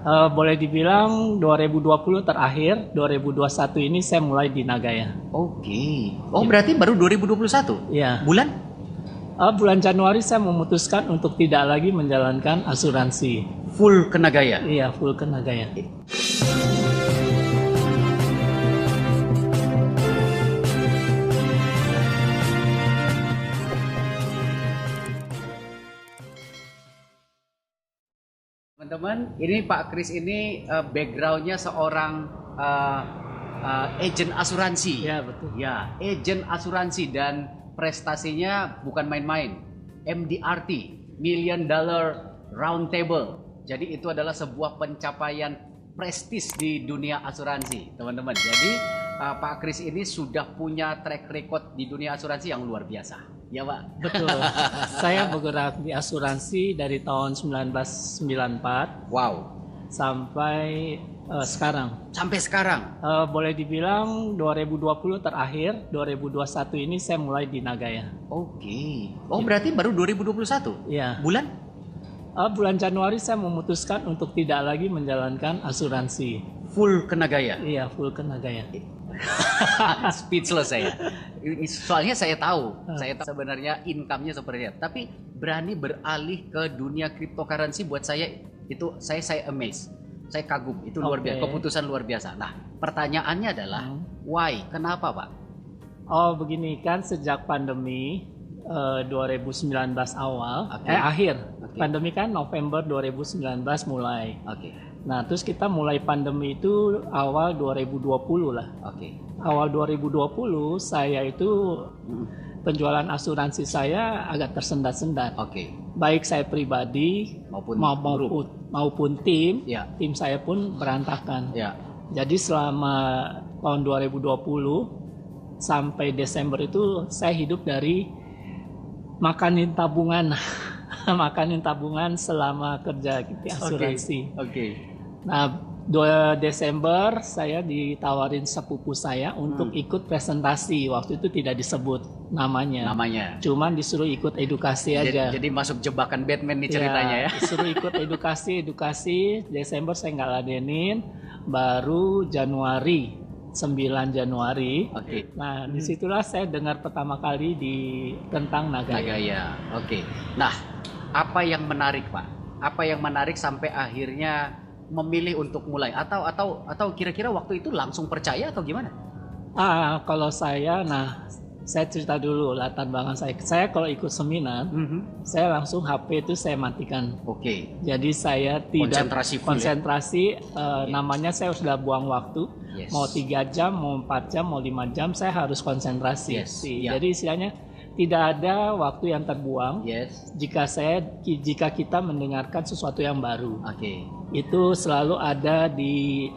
Boleh dibilang 2020 terakhir, 2021 ini saya mulai di Nagaya. Oke. Oh, berarti baru 2021? Iya. Bulan? Bulan Januari saya memutuskan untuk tidak lagi menjalankan asuransi. Full ke Nagaya? Iya, full ke Nagaya. Teman-teman, ini Pak Kris ini backgroundnya seorang agent asuransi. Iya, betul. Ya, agent asuransi dan prestasinya bukan main-main. MDRT, Million Dollar Round Table. Jadi itu adalah sebuah pencapaian prestis di dunia asuransi, teman-teman. Jadi Pak Kris ini sudah punya track record di dunia asuransi yang luar biasa. Ya, Pak. Betul. Saya bergerak di asuransi dari tahun 1994. Wow. Sampai sekarang. Sampai sekarang. Boleh dibilang 2020 terakhir, 2021 ini saya mulai di Nagaya. Oke. Oh, berarti baru 2021? Iya. Bulan? Bulan Januari saya memutuskan untuk tidak lagi menjalankan asuransi. Full ke Nagaya? Iya, full ke Nagaya. Speechless saya. Soalnya saya tahu sebenarnya income-nya seperti apa. Tapi berani beralih ke dunia cryptocurrency buat saya itu saya amazed. Saya kagum, itu luar biasa, keputusan luar biasa. Nah, pertanyaannya adalah why? Kenapa, Pak? Oh, begini kan, sejak pandemi 2019 awal, akhir. Pandemi kan November 2019 mulai. Nah, terus kita mulai pandemi itu awal 2020 lah. Awal 2020 saya itu penjualan asuransi saya agak tersendat-sendat. Baik saya pribadi maupun tim saya pun berantakan. Jadi selama tahun 2020 sampai Desember itu saya hidup dari makanin tabungan. Makanin tabungan selama kerja di asuransi. Nah, 2 Desember saya ditawarin sepupu saya untuk ikut presentasi. Waktu itu tidak disebut namanya. Cuman disuruh ikut edukasi aja. Jadi masuk jebakan Batman nih ceritanya ya. Disuruh ikut edukasi. Desember saya nggak ladenin. Baru Januari, 9 Januari. Nah, disitulah saya dengar pertama kali tentang Nagaya. Nah, apa yang menarik, Pak? Apa yang menarik sampai akhirnya memilih untuk mulai atau kira-kira waktu itu langsung percaya atau gimana? Kalau saya, saya cerita dulu latar belakang saya. Saya kalau ikut seminar, saya langsung HP itu saya matikan. Jadi saya tidak konsentrasi. Namanya saya sudah buang waktu. Mau 3 jam, mau 4 jam, mau 5 jam, saya harus konsentrasi. Jadi istilahnya tidak ada waktu yang terbuang. Jika kita mendengarkan sesuatu yang baru. Itu selalu ada di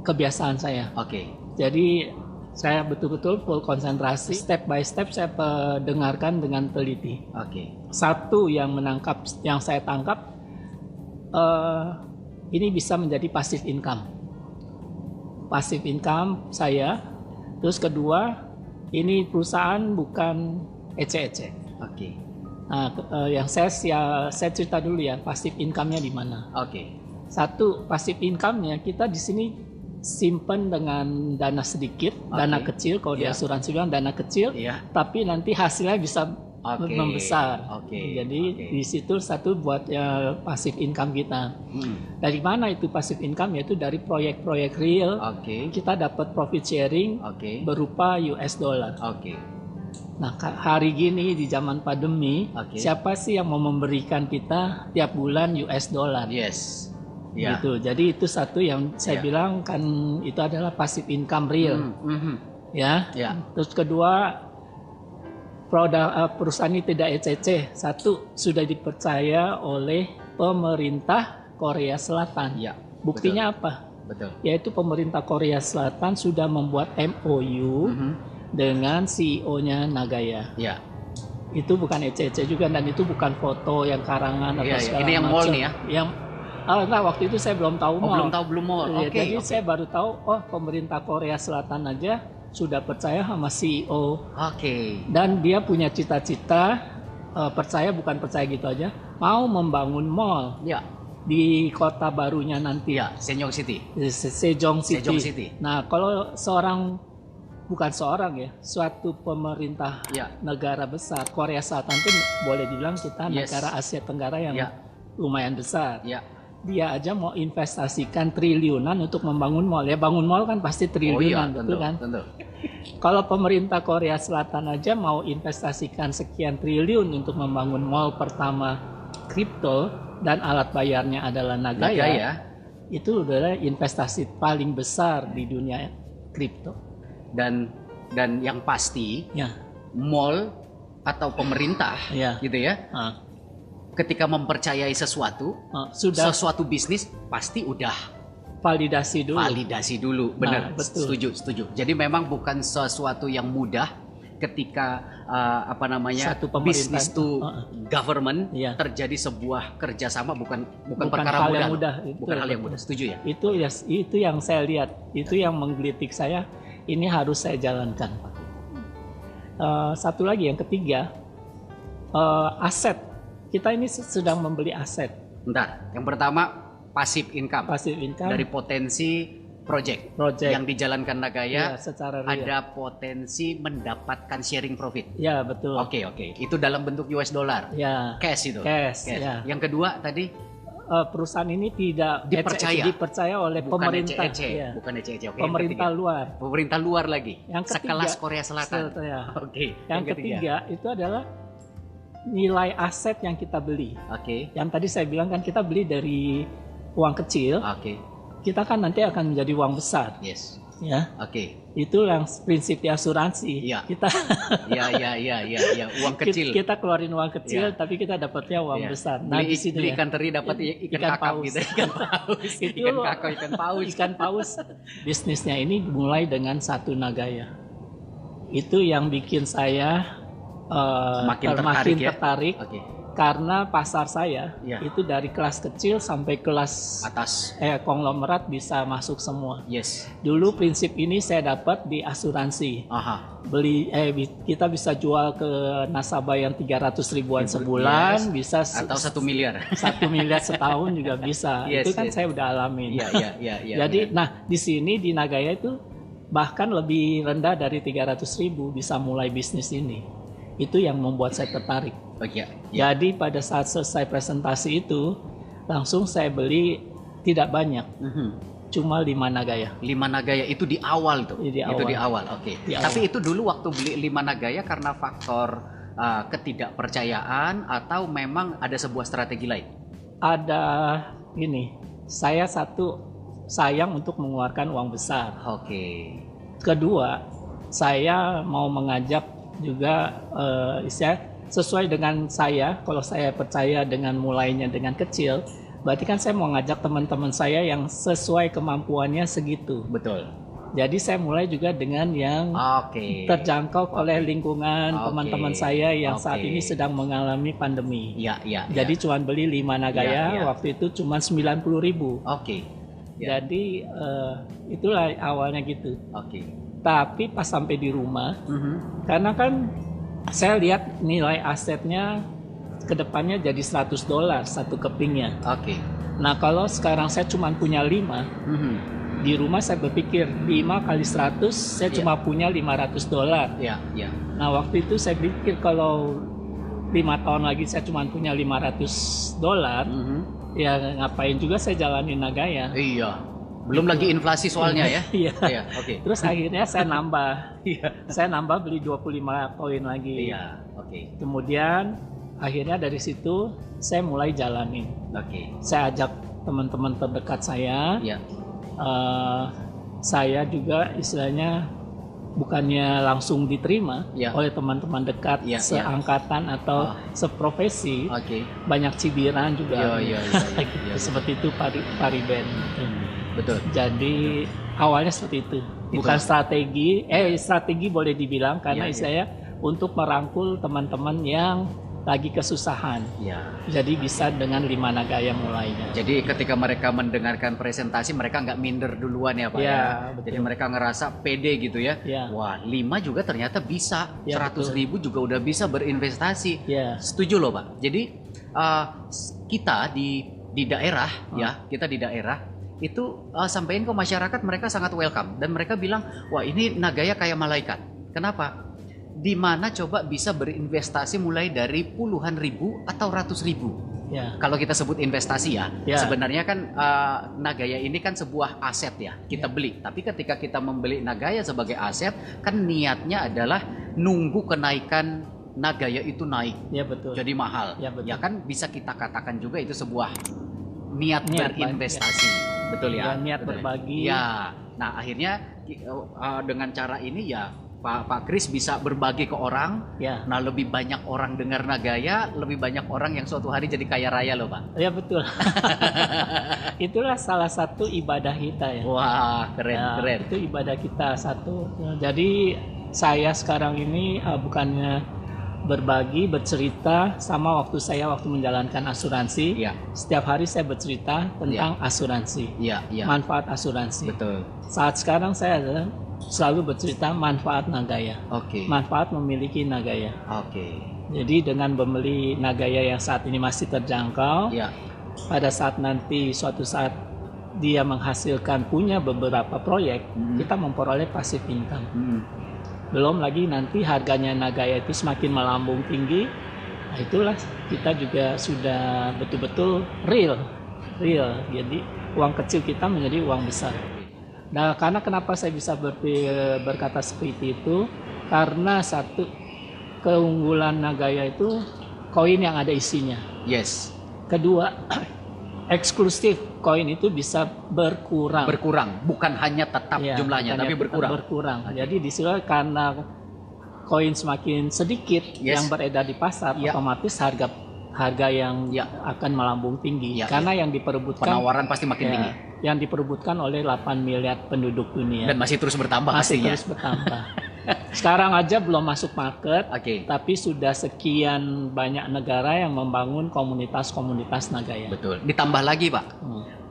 kebiasaan saya. Jadi saya betul-betul full konsentrasi, step by step saya dengarkan dengan teliti. Satu yang saya tangkap, ini bisa menjadi passive income saya. Terus kedua, ini perusahaan bukan ece-ece. Nah, yang saya cerita dulu ya, passive income-nya di mana. Satu, passive income-nya kita di sini simpen dengan dana sedikit, dana kecil. Kalau di asuransi bilang dana kecil, tapi nanti hasilnya bisa membesar. Jadi di situ satu buat passive income kita. Dari mana itu passive income? Yaitu dari proyek-proyek real. Kita dapat profit sharing berupa US dollar. Nah, hari gini di zaman pandemi, siapa sih yang mau memberikan kita tiap bulan US dollar? Gitu. Jadi itu satu yang saya bilang kan itu adalah passive income real. Terus kedua, perusahaan ini tidak ECC. Satu, sudah dipercaya oleh pemerintah Korea Selatan. Buktinya apa? Yaitu pemerintah Korea Selatan sudah membuat MOU dengan CEO-nya Nagaya. Itu bukan ECC juga, dan itu bukan foto yang karangan atau segala macam. Ini yang mall nih ya? Waktu itu saya belum tahu mall. Belum mall. Jadi saya baru tahu, pemerintah Korea Selatan aja sudah percaya sama CEO. Dan dia punya cita-cita, percaya bukan percaya gitu aja, mau membangun mall. di kota barunya nanti. Ya, Sejong City. Sejong City. Sejong City. Nah, kalau bukan seorang ya, suatu pemerintah negara besar Korea Selatan itu boleh dibilang kita negara Asia Tenggara yang lumayan besar. Dia aja mau investasikan triliunan untuk membangun mall. Ya bangun mall kan pasti triliunan, betul kan? Tentu. Kalau pemerintah Korea Selatan aja mau investasikan sekian triliun untuk membangun mall pertama kripto dan alat bayarnya adalah Nagaya, itu adalah investasi paling besar di dunia kripto. Dan yang pasti mall atau pemerintah gitu ya. Ketika mempercayai sesuatu bisnis pasti udah validasi dulu, benar. Setuju. Jadi memang bukan sesuatu yang mudah ketika bisnis to government terjadi sebuah kerjasama bukan perkara mudah, bukan hal yang mudah. Setuju ya? Itu yang saya lihat, itu yang menggelitik saya. Ini harus saya jalankan. Satu lagi yang ketiga, aset. Kita ini sedang membeli aset. Bentar, yang pertama passive income. Dari potensi project yang dijalankan Nagaya, secara real. Ada potensi mendapatkan sharing profit. Ya, betul. Oke. Itu dalam bentuk US dollar. Ya. Cash itu. Cash. Ya. Yang kedua tadi perusahaan ini tidak dipercaya oleh pemerintah. Bukan ECE. Pemerintah luar lagi. Yang ketiga, sekelas Korea Selatan. Yang ketiga itu adalah nilai aset yang kita beli. Yang tadi saya bilang kan kita beli dari uang kecil. Kita kan nanti akan menjadi uang besar. Ya. Itu yang prinsip di asuransi. Kita uang kecil. Kita keluarin uang kecil tapi kita dapatnya uang besar. Nah, beli ikan teri dapat ikan kakap gitu. Ikan paus. Bisnisnya ini mulai dengan satu Nagaya. Itu yang bikin saya makin tertarik karena pasar saya itu dari kelas kecil sampai kelas atas konglomerat bisa masuk semua. Dulu prinsip ini saya dapat di asuransi. Kita bisa jual ke nasabah yang 300 ribuan sebulan, bisa atau 1 miliar. 1 miliar setahun juga bisa. Itu kan saya udah alamin. Jadi di sini di Nagaya itu bahkan lebih rendah dari 300 ribu bisa mulai bisnis ini. Itu yang membuat saya tertarik. Jadi pada saat selesai presentasi itu langsung saya beli tidak banyak, cuma 5 Nagaya. 5 Nagaya itu di awal tuh. Itu di awal. Tapi itu dulu waktu beli 5 Nagaya karena faktor ketidakpercayaan atau memang ada sebuah strategi lain? Ada ini. Saya sayang untuk mengeluarkan uang besar. Kedua, saya mau mengajak juga sesuai dengan saya. Kalau saya percaya dengan mulainya dengan kecil, berarti kan saya mau ngajak teman-teman saya yang sesuai kemampuannya segitu. Betul. Jadi saya mulai juga dengan yang terjangkau oleh lingkungan teman-teman saya yang saat ini sedang mengalami pandemi. Jadi cuma beli 5 Nagaya, waktu itu cuma 90.000. Jadi itulah awalnya gitu. Tapi pas sampai di rumah, karena kan saya lihat nilai asetnya ke depannya jadi $100 satu kepingnya. Nah kalau sekarang saya cuma punya 5, di rumah saya berpikir 5 kali 100 saya cuma punya $500. Nah waktu itu saya pikir kalau 5 tahun lagi saya cuma punya $500, ya ngapain juga saya jalanin Nagaya. Belum lagi inflasi soalnya ya. Terus akhirnya saya nambah. Saya nambah beli 25 koin lagi. Kemudian akhirnya dari situ saya mulai jalanin. Saya ajak teman-teman terdekat saya. Saya juga istilahnya bukannya langsung diterima oleh teman-teman dekat seangkatan atau seprofesi. Banyak cibiran juga. Seperti itu Pariben. Betul. Jadi awalnya seperti itu. Bukan strategi boleh dibilang karena saya untuk merangkul teman-teman yang lagi kesusahan. Jadi bisa dengan 5 Nagaya mulainya. Jadi ketika mereka mendengarkan presentasi mereka nggak minder duluan ya Pak Jadi mereka ngerasa pede gitu ya. Wah 5 juga ternyata bisa. 100.000 juga udah bisa berinvestasi. Setuju loh Pak. Jadi kita di di daerah ya, kita di daerah itu sampaikan ke masyarakat, mereka sangat welcome dan mereka bilang, wah ini Nagaya kayak malaikat. Kenapa? Di mana coba bisa berinvestasi mulai dari puluhan ribu atau ratus ribu. Ya. Kalau kita sebut investasi ya, sebenarnya kan Nagaya ini kan sebuah aset ya, kita beli. Tapi ketika kita membeli Nagaya sebagai aset, kan niatnya adalah nunggu kenaikan Nagaya itu naik. Ya betul. Jadi mahal. Ya, betul. Ya kan bisa kita katakan juga itu sebuah niat berinvestasi. Betul ya? Niat betul. Berbagi. Ya. Nah, akhirnya dengan cara ini ya Pak Kris bisa berbagi ke orang. Ya. Nah, lebih banyak orang dengar Nagaya, lebih banyak orang yang suatu hari jadi kaya raya loh, Pak. Ya betul. Itulah salah satu ibadah kita ya. Wah, keren. Itu ibadah kita satu. Jadi saya sekarang ini bukannya berbagi, bercerita sama waktu menjalankan asuransi. Ya. Setiap hari saya bercerita tentang asuransi. Ya. Manfaat asuransi. Betul. Saat sekarang saya adalah selalu bercerita manfaat Nagaya. Manfaat memiliki Nagaya. Jadi dengan membeli Nagaya yang saat ini masih terjangkau, pada saat nanti suatu saat dia menghasilkan punya beberapa proyek, kita memperoleh passive income. Belum lagi nanti harganya Nagaya itu semakin melambung tinggi, nah itulah kita juga sudah betul-betul real. Jadi uang kecil kita menjadi uang besar. Nah, karena kenapa saya bisa berkata seperti itu? Karena satu, keunggulan Nagaya itu koin yang ada isinya. Yes. Kedua, eksklusif koin itu bisa berkurang. Bukan hanya tetap jumlahnya, tapi berkurang. Jadi disitu karena koin semakin sedikit yang beredar di pasar, otomatis harga yang akan melambung tinggi. Karena yang diperebutkan, penawaran pasti makin tinggi. Yang diperebutkan oleh 8 miliar penduduk dunia. Dan masih terus bertambah pastinya. Terus bertambah. Sekarang aja belum masuk market, tapi sudah sekian banyak negara yang membangun komunitas-komunitas Nagaya. Betul. Ditambah lagi, Pak,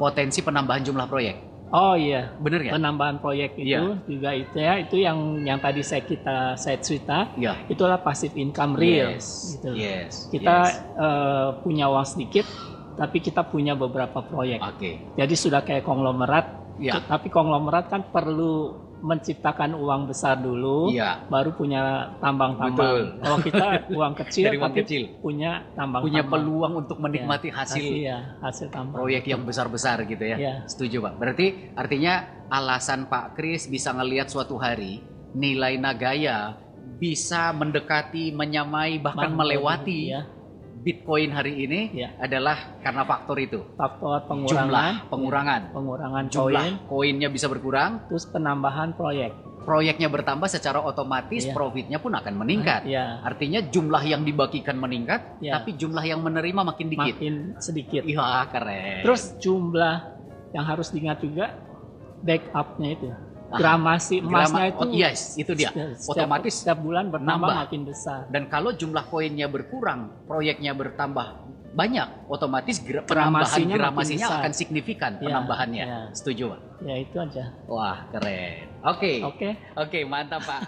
potensi penambahan jumlah proyek. Oh iya, bener ya? Penambahan proyek itu juga itu yang tadi saya cerita, itulah passive income real. Gitu. Kita punya uang sedikit, tapi kita punya beberapa proyek. Jadi sudah kayak konglomerat, tapi konglomerat kan perlu menciptakan uang besar dulu, baru punya tambang-tambang. Kalau kita uang kecil, punya tambang-tambang. Punya peluang untuk menikmati hasil tambang. Proyek yang besar-besar gitu ya. Setuju, Pak. Berarti artinya alasan Pak Kris bisa ngelihat suatu hari nilai Nagaya bisa mendekati, menyamai, bahkan melewati Bitcoin hari ini adalah karena faktor itu. Faktor pengurangan jumlah koinnya bisa berkurang, terus penambahan proyeknya bertambah, secara otomatis profitnya pun akan meningkat. Artinya jumlah yang dibagikan meningkat, tapi jumlah yang menerima makin sedikit. Iya, keren. Terus jumlah yang harus diingat juga backupnya itu. Gramasi emasnya itu dia. Otomatis setiap bulan bertambah makin besar. Dan kalau jumlah koinnya berkurang, proyeknya bertambah banyak, otomatis gramasinya akan signifikan penambahannya. Setuju, Pak? Ya itu aja. Wah, keren. Oke, mantap, Pak.